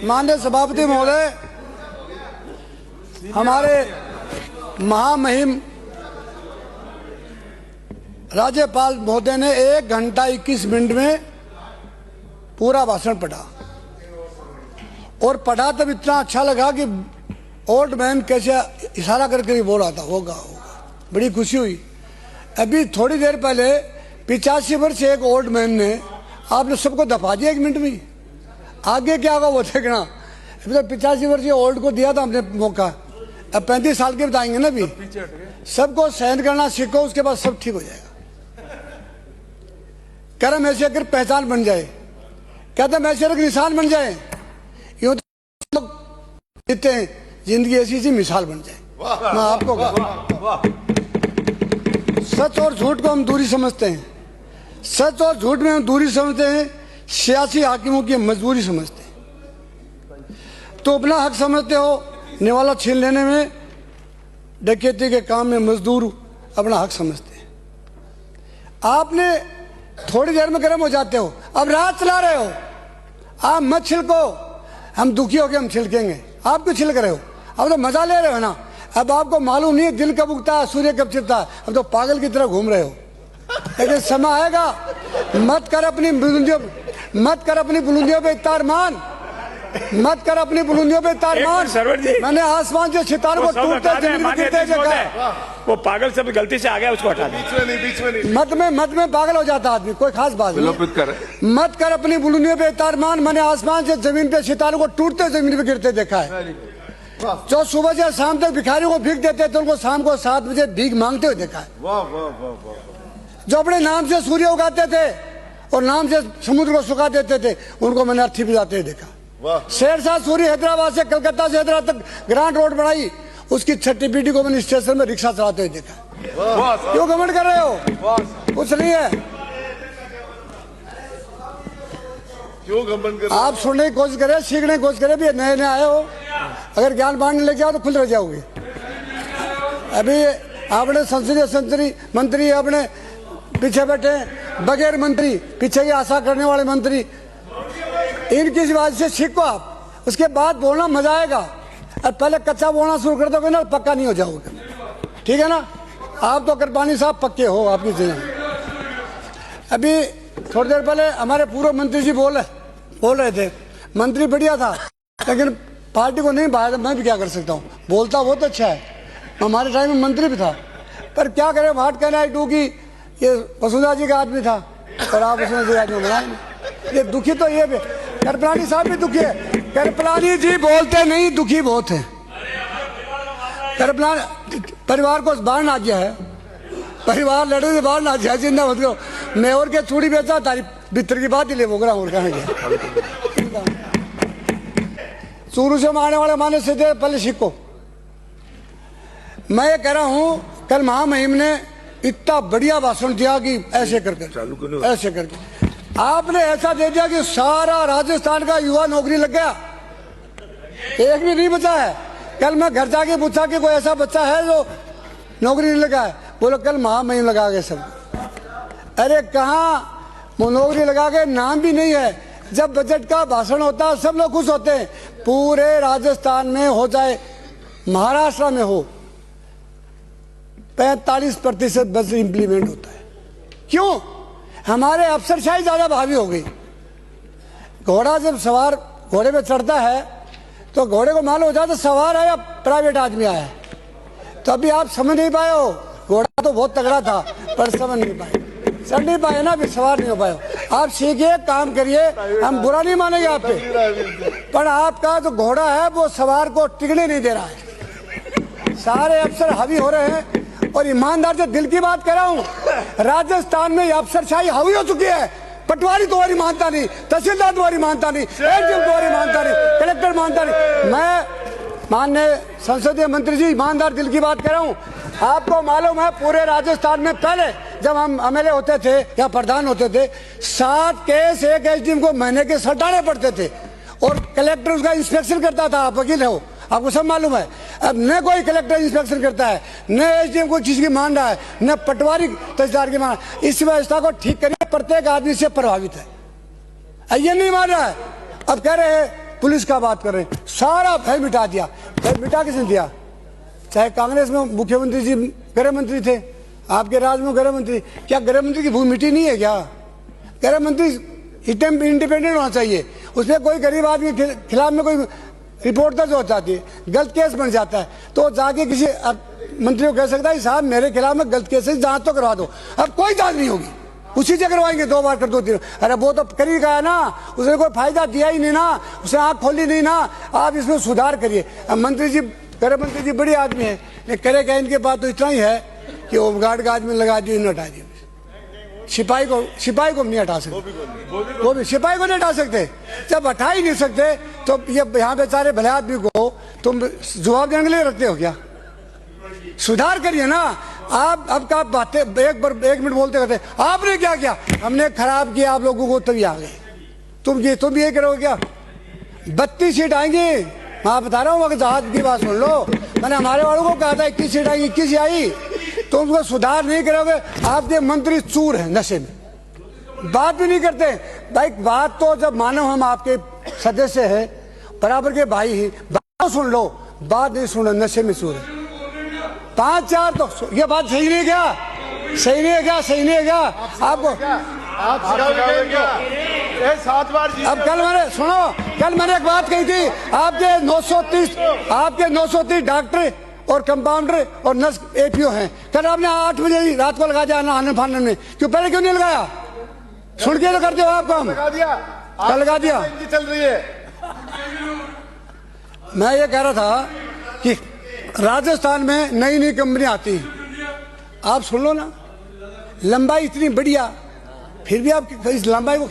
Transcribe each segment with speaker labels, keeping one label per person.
Speaker 1: माननीय सभापति महोदय, हमारे महामहिम राज्यपाल महोदय ने 1 घंटा 21 मिनट में पूरा भाषण पढ़ा और पढ़ा तब इतना अच्छा लगा कि ओल्ड मैन कैसे इशारा करके ही बोल रहा था, होगा होगा, बड़ी खुशी हुई। अभी थोड़ी देर पहले 85 वर्ष एक ओल्ड मैन ने आपने सबको दफा दिया 1 मिनट में। आगे क्या होगा वो देखना। अभी तो 85 वर्ष ओल्ड को दिया था हमने मौका, अब 35 साल के बताएंगे ना। अभी सबको सहन करना सीखो, उसके बाद सब ठीक हो जाएगा। कर्म ऐसे कर पहचान बन जाए, कहते हैं ऐसे निशान बन जाए। यूं तो लोग जीते हैं, जिंदगी ऐसी सी मिसाल बन जाए। मैं आपको सच और झूठ को हम दूरी समझते हैं, सच और झूठ में हम दूरी समझते हैं, सियासी हाकिमों की मजबूरी समझते हैं। तो अपना हक समझते हो निवाला छीन लेने में, डकैती के काम में मजदूर अपना हक समझते हैं। आपने थोड़ी देर में गर्म हो जाते हो, अब रात चला रहे हो, आप मत छिलको। हम दुखी हो के हम छिलकेंगे, आप क्यों छिलक रहे हो? अब तो मजा ले रहे हो ना। अब आपको मालूम नहीं है दिल कब उगता है, सूर्य कब छिपता है। अब तो पागल की तरह घूम रहे हो, लेकिन समय आएगा। मत कर अपनी बुलंदियों पे तार मान, मत कर अपनी बुलंदियों पे तार मान। मैंने आसमान से सितारों को टूटते जमीन में गिरते देखा।
Speaker 2: वो पागल सब गलती से आ गया, उसको हटा दे।
Speaker 1: मत में पागल हो जाता आदमी, कोई खास बात नहीं। मत कर अपनी बुलंदियों पे तार मान, मैंने आसमान से जमीन पे सितारों को टूटते जमीन पे गिरते देखा है। जो सुबह से शाम तक भिखारियों को भीख देते थे, उनको शाम को 7 बजे भीख मांगते हुए देखा है। जो अपने नाम से सूर्य उगाते थे और नाम से समुद्र को सुखा देते थे, उनको मैंने अर्थी भिजाते हुए देखा। शेरशाह सूरी हैदराबाद से कलकत्ता से हैदराबाद तक ग्रांड रोड बनाई, उसकी 6ठी पीढ़ी को मैंने स्टेशन में रिक्शा चलाते हुए देखा। क्यों घमंड कर रहे हो? कुछ नहीं है।
Speaker 3: क्यों घमंड कर रहे हो?
Speaker 1: आप सुनने की कोशिश करें, सीखने की कोशिश करें। भी नए नए आए हो, अगर ज्ञान बांटने लग जाओ तो खुल रह जाओगे। अभी आपने संसदीय मंत्री अपने पीछे बैठे, बगैर मंत्री, पीछे की आशा करने वाले मंत्री, इनकी बात से सीखो आप, उसके बाद बोलना मजा आएगा। अब पहले कच्चा बोलना शुरू कर दोगे ना, पक्का नहीं हो जाओगे। ठीक है ना? आप तो कृपानी साहब पक्के हो आपकी जगह। अभी थोड़ी देर पहले हमारे पूर्व मंत्री जी बोल रहे थे, मंत्री बढ़िया था लेकिन पार्टी को नहीं भाया। मैं भी क्या कर सकता हूँ, बोलता बहुत अच्छा है, हमारे टाइम में मंत्री भी था। पर क्या करें, वाट कहना है टू की ये वसुंधरा जी का आदमी था और आप वसुंधरा जी का आदमी बनाए। ये दुखी तो ये भी, कृपलानी साहब भी दुखी है। कृपलानी जी बोलते नहीं, दुखी बहुत है। कृपलानी परिवार को बाहर ना गया है, परिवार लड़े से बाहर ना गया। चिंता मत करो, मैं और के चूड़ी बेचा, तारी भीतर की बात ही ले बोल रहा हूँ। कहाँ गया? शुरू से मारने वाले माने से पहले सीखो। मैं ये कह रहा हूँ, कल महामहिम ने इतना बढ़िया भाषण दिया कि ऐसे करके आपने ऐसा दे दिया कि सारा राजस्थान का युवा नौकरी लग गया, एक भी नहीं बचा है। कल मैं घर जाके पूछा कि कोई ऐसा बच्चा है जो नौकरी नहीं लगा है? बोलो कल महामहिम लगा गए सब। अरे कहाँ वो नौकरी लगा के, नाम भी नहीं है। जब बजट का भाषण होता है सब लोग खुश होते हैं। पूरे राजस्थान में हो चाहे महाराष्ट्र में हो, 45% बजट इंप्लीमेंट होता है। क्यों? हमारे अफसरशाही ज्यादा भावी हो गई। घोड़ा जब सवार घोड़े पे चढ़ता है तो घोड़े को मालूम हो जाता सवार है या प्राइवेट आदमी आया है। तो अभी आप समझ नहीं पाए हो, घोड़ा तो बहुत तगड़ा था पर समझ नहीं पाए, चढ़ नहीं पाए ना, अभी सवार नहीं हो पाए। आप सीखिए, काम करिए, हम बुरा नहीं मानेंगे आप पे, पर आपका जो घोड़ा है वो सवार को टिकने नहीं दे रहा है। सारे अफसर हावी हो रहे हैं। और ईमानदार से दिल की बात कर रहा हूँ, राजस्थान में अफसरशाही हावी हो चुकी है। पटवारी तुम्हारी मानता नहीं, तहसीलदार तुम्हारी मानता नहीं, एसडीएम तुम्हारी मानता नहीं, कलेक्टर मानता नहीं। मैं माननीय संसदीय मंत्री जी ईमानदार दिल की बात कर रहा हूँ। आपको मालूम है पूरे राजस्थान में पहले जब हम एमएलए होते थे या प्रधान होते थे, 7 केस एक एसडीएम को महीने के सटाने पड़ते थे और कलेक्टर उसका इंस्पेक्शन करता था। आप वकील हो, आपको सब मालूम है। अब न कोई कलेक्टर इंस्पेक्शन करता है, न एसडीएम कोई चीज की मान रहा है, न पटवारी तहसीलदार की मान। इस व्यवस्था को ठीक करिए, प्रत्येक आदमी से प्रभावित है, ये नहीं मान रहा है। अब कह रहे हैं पुलिस का बात कर रहे हैं, सारा भय मिटा दिया। भय मिटा किसने दिया? चाहे कांग्रेस में मुख्यमंत्री जी गृह मंत्री थे, आपके राज में गृह मंत्री, क्या गृह मंत्री की भूमि मिट्टी नहीं है क्या? गृह मंत्री इंडिपेंडेंट होना चाहिए, उसमें कोई गरीब आदमी के खिलाफ में कोई रिपोर्ट दर्ज हो जाती है, गलत केस बन जाता है, तो जाके किसी मंत्री को कह सकता है साहब मेरे खिलाफ में गलत केस है, जांच तो करवा दो। अब कोई जांच नहीं होगी, उसी से करवाएंगे, 2 बार कर दो 3। अरे वो तो कर ही गया ना, उसने कोई फायदा दिया ही नहीं ना, उसने आंख खोली नहीं ना। आप इसमें सुधार करिए। अब मंत्री जी, गृह मंत्री जी बड़ी आदमी है, लेकिन करेगा इनके पास तो इतना ही है कि होमगार्ड का आदमी लगा दिए, हटा दिए। सिपाही को नहीं हटा सकते, वो भी सिपाही को नहीं हटा सकते। जब हटा ही नहीं सकते तो ये यहाँ बेचारे भले आदमी को तुम जवाब देने के लिए रखते हो क्या? सुधार करिए ना। आप अब का बातें एक मिनट बोलते रहते, आपने क्या किया? हमने खराब किया आप लोगों को, तभी आ गए। तुम ये करोगे क्या? 32 सीट आएंगी, मैं बता रहा हूँ, वक्त की बात सुन लो। मैंने हमारे वालों को कहा था 21 सीट आएंगी, 21 आई। तुम उसको सुधार नहीं करोगे। आपके मंत्री चूर हैं, नशे में, बात भी नहीं करते भाई। बात तो जब मानो हम आपके सदस्य हैं, बराबर के भाई ही, बात सुन लो, बात नहीं सुनो, नशे में चूर है। 5-4 तो ये बात सही नहीं है क्या? सही नहीं है क्या? सही नहीं है क्या? आपको
Speaker 3: आप 7 बार जीते।
Speaker 1: अब कल मैंने एक बात कही थी, आपके 930 डॉक्टर और कंपाउंडर और नर्स एपीओ हैं। कल आपने 8 बजे रात को लगा दिया आने फानने में, क्यों? पहले क्यों नहीं लगाया? सुन के तो करते हो आप काम।
Speaker 3: लगा दिया,
Speaker 1: कल लगा दिया।
Speaker 3: इनकी चल रही है।
Speaker 1: मैं ये कह रहा था कि राजस्थान में नई कंपनी आती है, आप सुन लो ना, लंबाई इतनी बढ़िया, फिर भी आप इस लंबाई को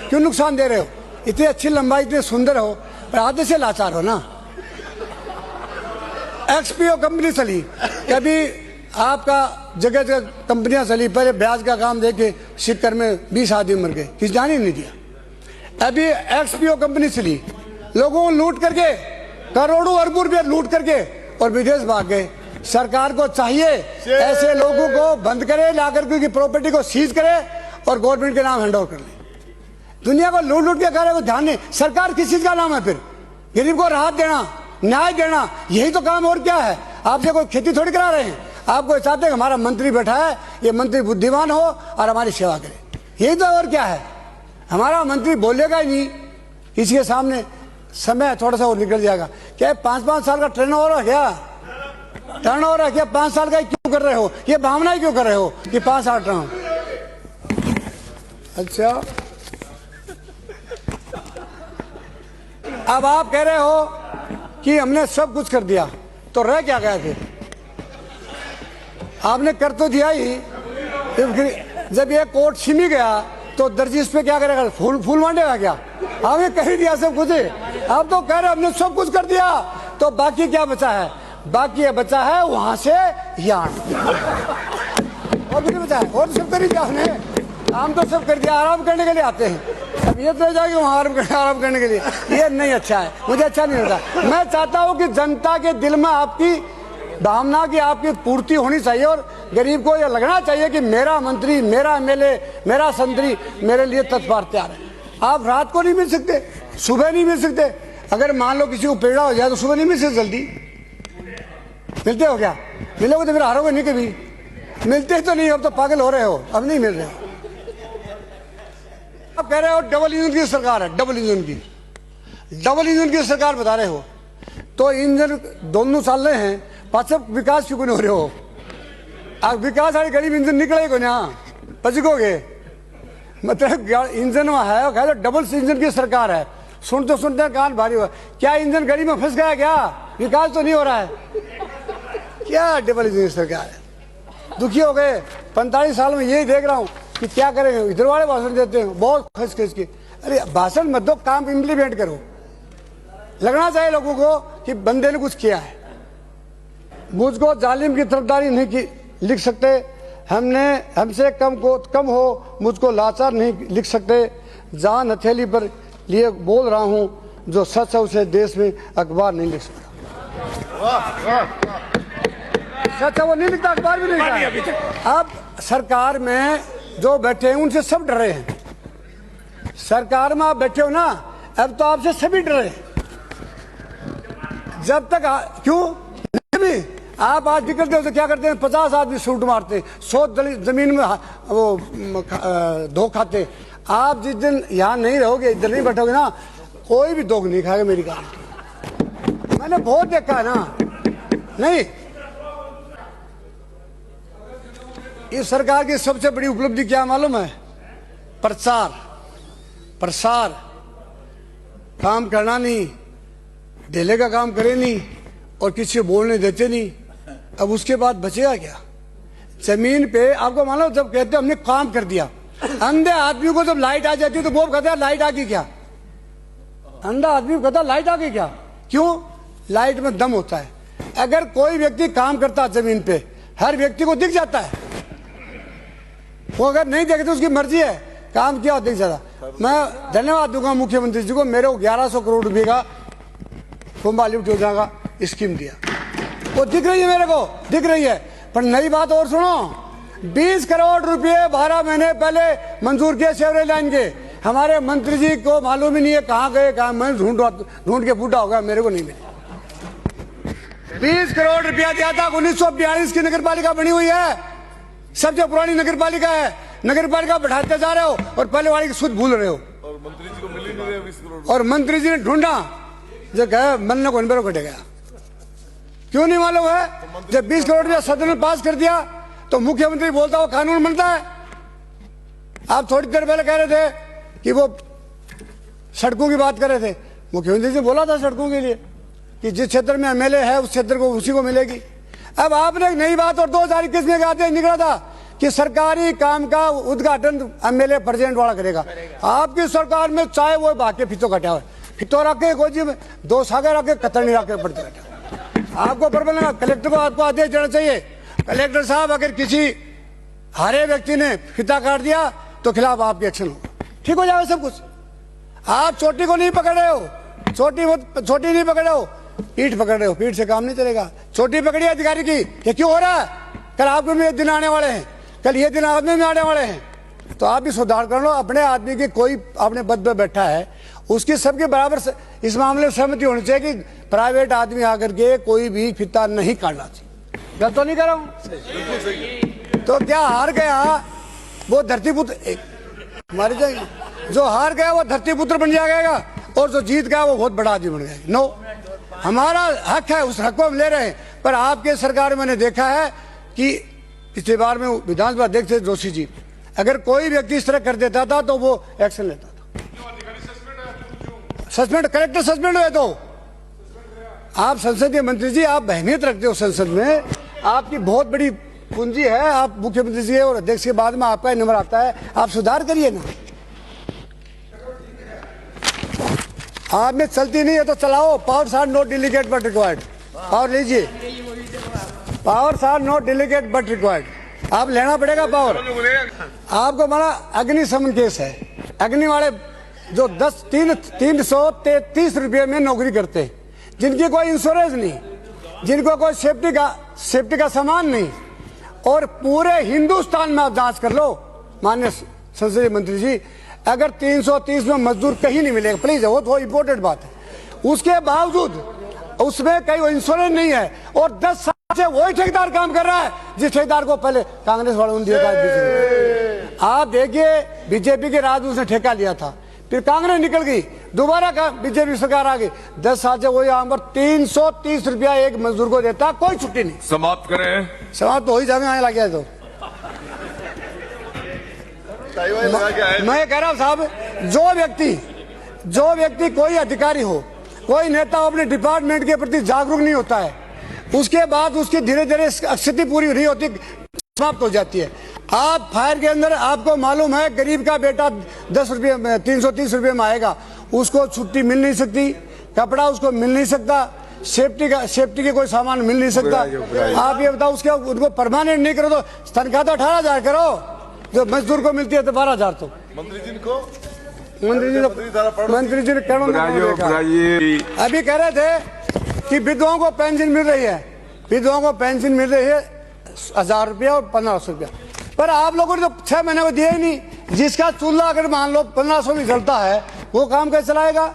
Speaker 1: क्यों नुकसान दे रहे हो? इतनी अच्छी लंबाई, इतने सुंदर हो, पर आधे से लाचार हो ना। एक्सपीओ कंपनी चली, कभी आपका जगह जगह कंपनियां चली, पहले ब्याज का काम देके सिक्कर में 20 आदमी मर गए, किसी जाने नहीं दिया। अभी एक्सपीओ कंपनी चली, लोगों को लूट करके करोड़ों अरबों रुपये लूट करके और विदेश भाग गए। सरकार को चाहिए ऐसे लोगों को बंद करे, लाकर की प्रॉपर्टी को सीज करे और गवर्नमेंट के नाम हैंड ओवर कर ले। दुनिया को लूट लूट के करे, ध्यान नहीं। सरकार किस चीज का नाम है फिर? गरीब को राहत देना, न्याय देना, यही तो काम। और क्या है? आपसे कोई खेती थोड़ी करा रहे हैं। आपको चाहते हैं हमारा मंत्री बैठा है, ये मंत्री बुद्धिमान हो और हमारी सेवा करे, यही तो। और क्या है? हमारा मंत्री बोलेगा ही नहीं किसी के सामने, समय थोड़ा सा और निकल जाएगा। क्या 5-5 साल का टर्नओवर है क्या? टर्नओवर है क्या? 5 साल का क्यों कर रहे हो? ये भावना ही क्यों कर रहे हो कि 5 साल टर्न? अच्छा, अब आप कह रहे हो कि हमने सब कुछ कर दिया, तो रह क्या गया फिर? आपने कर तो दिया ही, जब ये कोर्ट छिमी गया तो दर्जी इस पे क्या करेगा? फूल मांडेगा क्या? आपने कह ही दिया सब कुछ। आप तो कह रहे हमने सब कुछ कर दिया, तो बाकी क्या बचा है? बाकी बचा है वहां से यहाँ, और भी बचा है। और सब कर ही दिया हमने, हम तो सब कर दिया। आराम करने के लिए आते हैं, अब ये तो जाएगी वहां आराम करने के लिए। ये नहीं अच्छा है, मुझे अच्छा नहीं लगता। मैं चाहता हूं कि जनता के दिल में आपकी भावना की आपकी पूर्ति होनी चाहिए, और गरीब को यह लगना चाहिए कि मेरा मंत्री, मेरा एमएलए, मेरा संतरी मेरे लिए तत्पर तैयार है। आप रात को नहीं मिल सकते, सुबह नहीं मिल सकते। अगर मान लो किसी को पीड़ा हो जाए तो सुबह नहीं मिल सकते, जल्दी मिलते हो क्या? मिलोगे तो फिर हारोगे नहीं कभी। मिलते तो नहीं, अब तो पागल हो रहे हो, अब नहीं मिल रहे। आप कह रहे हो डबल इंजन की सरकार है, डबल इंजन की सरकार बता रहे हो, तो इंजन दोनों चल रहे हैं, पाछे विकास क्यों नहीं हो रहे हो? अब विकास वाली गरीब इंजन निकले को ना बचकोगे, मतलब इंजन वहां है, कह लो डबल इंजन की सरकार है। सुनते कान भारी हुआ। क्या इंजन गरीब में फंस गया क्या? विकास तो नहीं हो रहा है, क्या डबल इंजन की सरकार है? दुखी हो गए। 45 साल में यही देख रहा हूं कि क्या करेंगे। इधर वाले भाषण देते हैं बहुत खस खस के। अरे भाषण मत दो, काम इम्प्लीमेंट करो। लगना चाहिए लोगों को कि बंदे ने कुछ किया है। मुझको जालिम की तरफदारी नहीं की लिख सकते, हमसे कम हो मुझको लाचार नहीं लिख सकते। जान हथेली पर लिए बोल रहा हूं, जो सच है उसे देश में अखबार नहीं लिख सकता। सच है वो नहीं लिखता, अखबार भी नहीं लिखता। अब सरकार में जो बैठे हैं उनसे सब डर रहे हैं। सरकार में आप बैठे हो ना, अब तो आपसे सभी डरे। जब तक क्यों भी आप आज निकलते हो तो क्या करते हैं, 50 आदमी सूट मारते, 100 जमीन में वो धो खाते। आप जिस दिन यहाँ नहीं रहोगे, इधर नहीं बैठोगे ना, कोई भी दोग नहीं खाएगा, मेरी गारंटी। मैंने बहुत देखा है ना। नहीं, इस सरकार की सबसे बड़ी उपलब्धि क्या मालूम है? प्रचार प्रसार, काम करना नहीं, ढेले का काम करे नहीं और किसी को बोलने देते नहीं। अब उसके बाद बचेगा क्या? जमीन पे आपको मानो, जब कहते हमने काम कर दिया, अंधे आदमी को जब लाइट आ जाती है तो वो कहता है लाइट आ गई क्या? अंधा आदमी कहता है लाइट आ गई क्या? क्यों? लाइट में दम होता है। अगर कोई व्यक्ति काम करता है जमीन पे, हर व्यक्ति को दिख जाता है। वो अगर नहीं देखे तो उसकी मर्जी है, काम किया दिख जाता। मैं धन्यवाद दूंगा मुख्यमंत्री जी को, मेरे को 1100 करोड़ रुपए का कुंभ लिफ्ट योजना का स्कीम दिया, वो दिख रही है, मेरे को दिख रही है। पर नई बात और सुनो, 20 करोड़ रुपए 12 महीने पहले मंजूर किए सेवरेज लाइन के। हमारे मंत्री जी को मालूम ही नहीं है कहाँ गए, कहाँ। मैं ढूंढ के बूढ़ा होगा, मेरे को नहीं मिले। 20 करोड़ रुपया दिया था, 1942 की नगर पालिका बनी हुई है, सबसे पुरानी नगर पालिका है। नगर पालिका बढ़ाते जा रहे हो और पहले वाली की सुध भूल रहे हो। और मंत्री जी को मिल ही नहीं रहे 20 करोड़। और मंत्री जी ने ढूंढा, जो कहे मन को अनबेरो कटे गया। क्यों नहीं मालूम है? जब 20 करोड़ रुपया सदन में पास कर दिया तो मुख्यमंत्री बोलता वो कानून बनता है। आप थोड़ी देर पहले कह रहे थे कि वो सड़कों की बात कर रहे थे, मुख्यमंत्री जी बोला था सड़कों के लिए कि जिस क्षेत्र में एमएलए है उस क्षेत्र को उसी को मिलेगी। अब आपने एक नई बात और 2021 में आते निकला था कि सरकारी काम का उद्घाटन एमएलए प्रेसिडेंट वाला करेगा। आपकी सरकार में चाहे वो बाकी फितो कटा हुआ, फितो रखे गोजी में 2 सागर रखे, कतर नहीं रखे पड़ते कटा। आपको प्रबंधन कलेक्टर को आपको आदेश देना चाहिए, कलेक्टर साहब अगर किसी हरे व्यक्ति ने फिता काट दिया तो खिलाफ आपकी एक्शन होगा, ठीक हो जाएगा सब कुछ। आप चोटी को नहीं पकड़ रहे हो, छोटी नहीं पकड़ रहे हो, पीठ पकड़ रहे हो। पीठ से काम नहीं चलेगा। छोटी पकड़ी अधिकारी की, ये क्यों हो रहा है? कल आपके में ये दिन आने वाले हैं, कल ये दिन आदमी में आने वाले हैं, तो आप भी सुधार कर लो। अपने आदमी की कोई अपने पद पे बैठा है, उसकी सबके बराबर इस मामले में सहमति होनी चाहिए कि प्राइवेट आदमी आकर के कोई भी फिता नहीं काटना चाहिए। गलत तो नहीं कर रहा हूं? तो क्या हार गया वो धरतीपुत्र हमारे जाएगा, जो हार गया वो धरतीपुत्र बन जाएगा और जो जीत गया वो बहुत बड़ा आदमी बन गया। नो, हमारा हक है, उस हक को हम ले रहे हैं। पर आपके सरकार मैंने देखा है कि पिछली बार में विधानसभा अध्यक्ष थे जोशी जी, अगर कोई व्यक्ति इस तरह कर देता था तो वो एक्शन लेता था। सस्पेंड, कलेक्टर सस्पेंड हुए तो आप संसदीय मंत्री जी, आप अहमियत रखते हो संसद में, आपकी बहुत बड़ी पूंजी है। आप मुख्यमंत्री जी और अध्यक्ष के बाद में आपका नंबर आता है, आप सुधार करिए ना। आप में चलती नहीं है तो चलाओ। Powers are not delegate but required. Power लीजिए, powers are not delegate but required. आप लेना पड़ेगा पावर। आपको बड़ा अग्निशमन केस है, अग्नि वाले जो 333 रुपये में नौकरी करते हैं, जिनकी कोई इंश्योरेंस नहीं, जिनको कोई सेफ्टी का सामान नहीं, और पूरे हिंदुस्तान में आप जांच कर लो माननीय संसदीय मंत्री जी, अगर 330 में मजदूर कहीं नहीं मिलेगा, प्लीज, वो इंपॉर्टेंट बात है। उसके बावजूद उसमें कहीं इंश्योरेंस नहीं है और 10 साल से वही ठेकेदार काम कर रहा है जिस ठेकेदार को पहले कांग्रेस वालों ने दिया था। आप देखिए, बीजेपी के राज उसने ठेका लिया था, फिर कांग्रेस निकल गई, दोबारा बीजेपी सरकार आ गई, 10 साल से वही आम पर 330 रुपया एक मजदूर को देता, कोई छुट्टी नहीं।
Speaker 2: समाप्त करें।
Speaker 1: समाप्त तो ही जाने आने लग गया। तो मैं कह रहा हूं साहब, जो व्यक्ति कोई अधिकारी हो, कोई नेता अपने डिपार्टमेंट के प्रति जागरूक नहीं होता है, उसके बाद उसकी धीरे धीरे स्थिति पूरी नहीं होती, समाप्त हो जाती है। आप फायर के अंदर, आपको मालूम है गरीब का बेटा 10 रुपये 330 रुपये में आएगा, उसको छुट्टी मिल नहीं सकती, कपड़ा उसको मिल नहीं सकता, सेफ्टी के कोई सामान मिल नहीं सकता। आप ये बताओ, उसके उनको परमानेंट नहीं करो तो तनख्वाह तो 18,000 करो, जो मजदूर को मिलती है तो 12,000। तो मंत्री जी ने अभी कह रहे थे कि विधवाओं को पेंशन मिल रही है, विधवाओं को पेंशन मिल रही है 1,000 रुपया और 1,500 रुपया, पर आप लोगों ने तो 6 महीने में दिया ही नहीं। जिसका चूल्हा अगर मान लो 1,500 भी जलता है, वो काम कैसे चलाएगा?